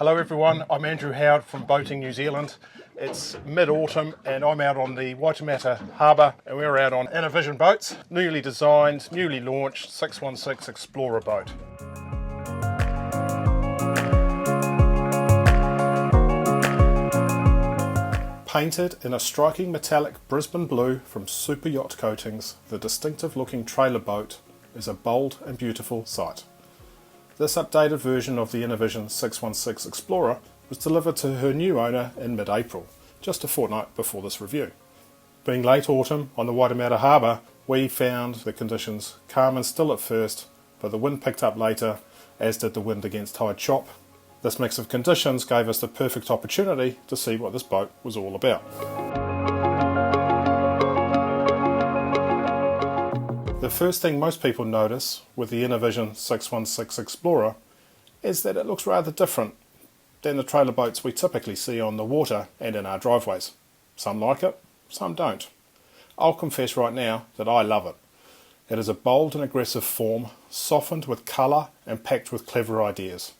Hello everyone, I'm Andrew Howard from Boating New Zealand. It's mid-autumn and I'm out on the Waitemata Harbour and we're out on Innovision boats, newly designed, newly launched 616 Explorer boat. Painted in a striking metallic Brisbane blue from Super Yacht Coatings, the distinctive looking trailer boat is a bold and beautiful sight. This updated version of the Innovision 616 Explorer was delivered to her new owner in mid-April, just a fortnight before this review. Being late autumn on the Waitemata Harbour, we found the conditions calm and still at first, but the wind picked up later, as did the wind against tide chop. This mix of conditions gave us the perfect opportunity to see what this boat was all about. The first thing most people notice with the Innovision 616 Explorer is that it looks rather different than the trailer boats we typically see on the water and in our driveways. Some like it, some don't. I'll confess right now that I love it. It is a bold and aggressive form, softened with colour and packed with clever ideas.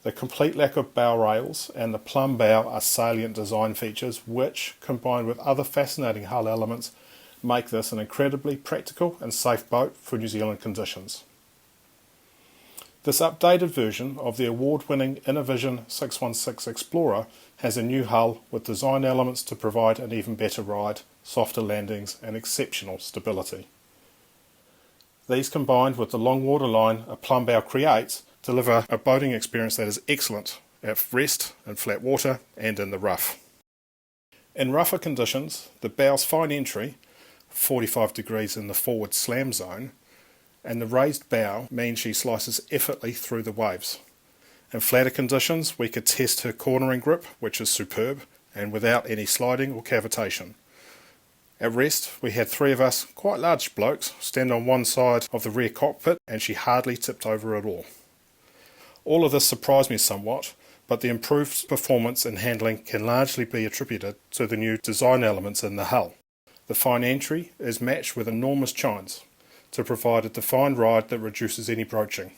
The complete lack of bow rails and the plumb bow are salient design features which, combined with other fascinating hull elements, make this an incredibly practical and safe boat for New Zealand conditions. This updated version of the award-winning Innovision 616 Explorer has a new hull with design elements to provide an even better ride, softer landings and exceptional stability. These combined with the long waterline a plumb bow creates deliver a boating experience that is excellent at rest, in flat water and in the rough. In rougher conditions, the bow's fine entry, 45 degrees in the forward slam zone, and the raised bow means she slices effortlessly through the waves. In flatter conditions we could test her cornering grip, which is superb and without any sliding or cavitation. At rest we had three of us, quite large blokes, stand on one side of the rear cockpit and she hardly tipped over at all. All of this surprised me somewhat, but the improved performance and handling can largely be attributed to the new design elements in the hull. The fine entry is matched with enormous chines to provide a defined ride that reduces any broaching,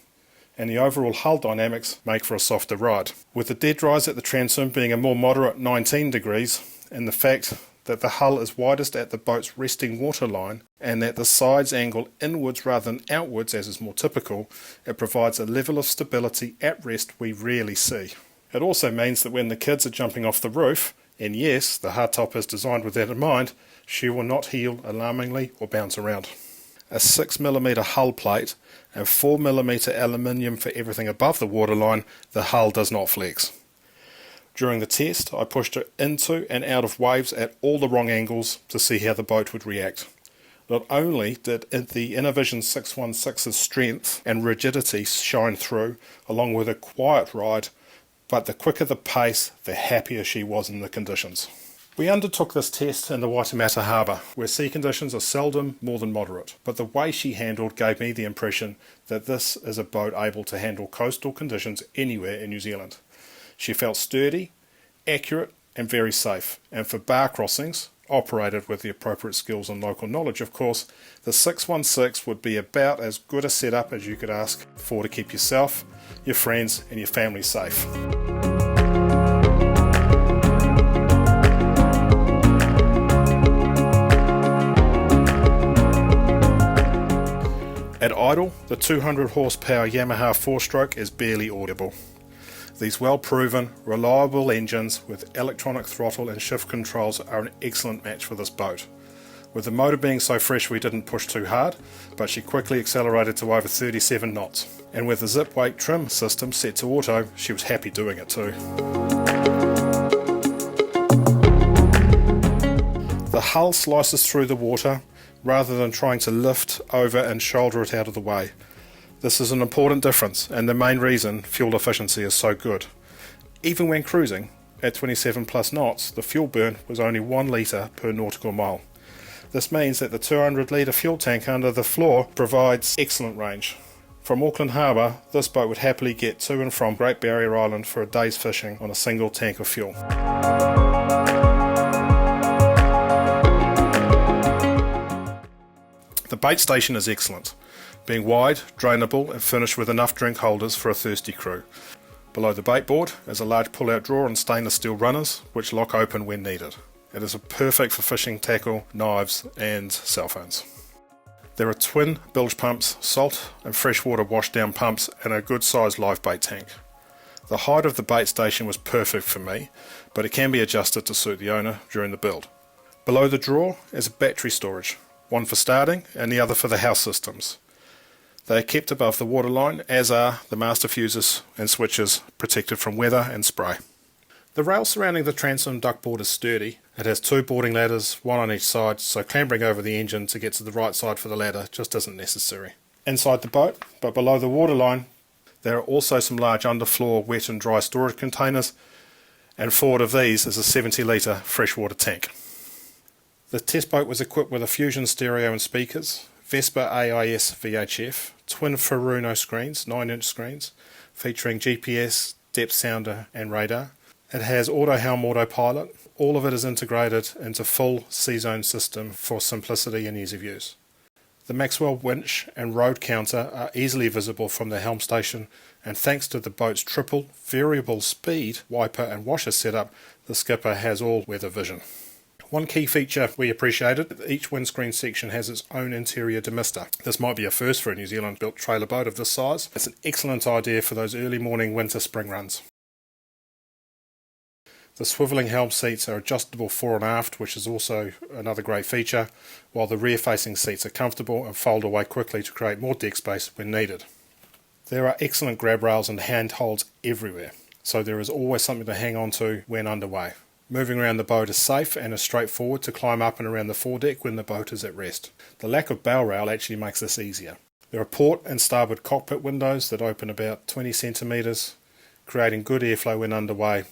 and the overall hull dynamics make for a softer ride. With the dead rise at the transom being a more moderate 19 degrees, and the fact that the hull is widest at the boat's resting waterline and that the sides angle inwards rather than outwards as is more typical, it provides a level of stability at rest we rarely see. It also means that when the kids are jumping off the roof, and yes, the hardtop is designed with that in mind, she will not heel alarmingly or bounce around. A 6mm hull plate and 4mm aluminium for everything above the waterline, the hull does not flex. During the test, I pushed her into and out of waves at all the wrong angles to see how the boat would react. Not only did the Innovision 616's strength and rigidity shine through, along with a quiet ride, but the quicker the pace, the happier she was in the conditions. We undertook this test in the Waitemata Harbour, where sea conditions are seldom more than moderate, but the way she handled gave me the impression that this is a boat able to handle coastal conditions anywhere in New Zealand. She felt sturdy, accurate and very safe, and for bar crossings, operated with the appropriate skills and local knowledge of course, the 616 would be about as good a setup as you could ask for to keep yourself, your friends and your family safe. At idle, the 200 horsepower Yamaha 4-stroke is barely audible. These well-proven, reliable engines with electronic throttle and shift controls are an excellent match for this boat. With the motor being so fresh we didn't push too hard, but she quickly accelerated to over 37 knots. And with the zip weight trim system set to auto, she was happy doing it too. The hull slices through the water rather than trying to lift over and shoulder it out of the way. This is an important difference and the main reason fuel efficiency is so good. Even when cruising at 27 plus knots, the fuel burn was only 1 litre per nautical mile. This means that the 200 litre fuel tank under the floor provides excellent range. From Auckland Harbour, this boat would happily get to and from Great Barrier Island for a day's fishing on a single tank of fuel. The bait station is excellent, being wide, drainable and furnished with enough drink holders for a thirsty crew. Below the bait board is a large pull-out drawer and stainless steel runners which lock open when needed. It is perfect for fishing tackle, knives and cell phones. There are twin bilge pumps, salt and freshwater washdown pumps and a good sized live bait tank. The height of the bait station was perfect for me, but it can be adjusted to suit the owner during the build. Below the drawer is a battery storage, one for starting and the other for the house systems. They are kept above the waterline, as are the master fuses and switches, protected from weather and spray. The rail surrounding the transom duct board is sturdy. It has 2 boarding ladders, one on each side, so clambering over the engine to get to the right side for the ladder just isn't necessary. Inside the boat, but below the waterline, there are also some large underfloor wet and dry storage containers, and forward of these is a 70 litre freshwater tank. The test boat was equipped with a Fusion stereo and speakers, Vespa AIS VHF, twin Furuno screens, 9-inch screens, featuring GPS, depth sounder and radar. It has auto Helm autopilot. All of it is integrated into full C-zone system for simplicity and ease of use. The Maxwell winch and road counter are easily visible from the Helm station, and thanks to the boat's triple variable speed wiper and washer setup, the skipper has all weather vision. One key feature we appreciated, each windscreen section has its own interior demister. This might be a first for a New Zealand built trailer boat of this size. It's an excellent idea for those early morning winter spring runs. The swivelling Helm seats are adjustable fore and aft, which is also another great feature, while the rear facing seats are comfortable and fold away quickly to create more deck space when needed. There are excellent grab rails and handholds everywhere, so there is always something to hang on to when underway. Moving around the boat is safe and is straightforward to climb up and around the foredeck when the boat is at rest. The lack of bow rail actually makes this easier. There are port and starboard cockpit windows that open about 20 centimetres, creating good airflow when underway,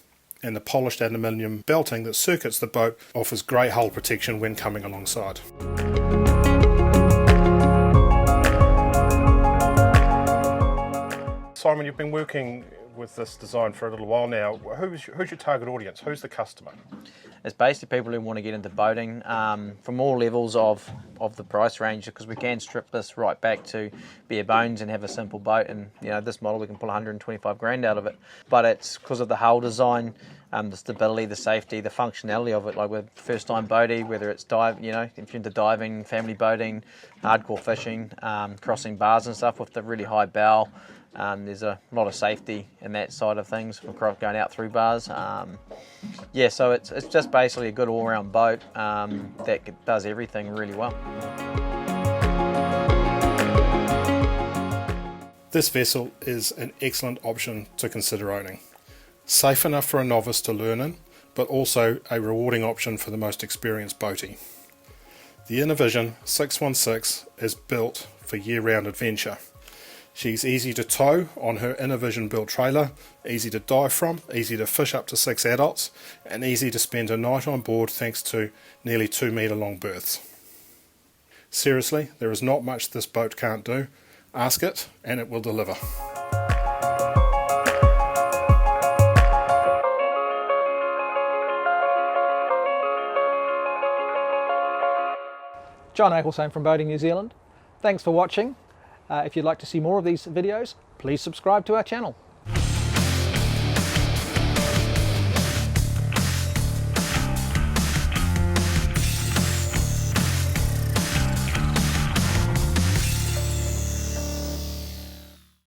and the polished aluminium belting that circuits the boat offers great hull protection when coming alongside. Simon, you've been working with this design for a little while now. Who's your target audience? Who's the customer? It's basically people who want to get into boating from all levels of the price range, because we can strip this right back to bare bones and have a simple boat, and this model we can pull 125 grand out of it. But it's because of the hull design, the stability, the safety, the functionality of it. Like with first time boating, whether it's if you're into diving, family boating, hardcore fishing, crossing bars and stuff with the really high bow. There's a lot of safety in that side of things for going out through bars. So it's just basically a good all-round boat that does everything really well. This vessel is an excellent option to consider owning. Safe enough for a novice to learn in, but also a rewarding option for the most experienced boatie. The Innovision 616 is built for year-round adventure. She's easy to tow on her Innovision built trailer, easy to dive from, easy to fish up to 6 adults, and easy to spend a night on board thanks to nearly 2 metre long berths. Seriously, there is not much this boat can't do. Ask it and it will deliver. John Eccleston from Boating New Zealand. Thanks for watching. If you'd like to see more of these videos, please subscribe to our channel.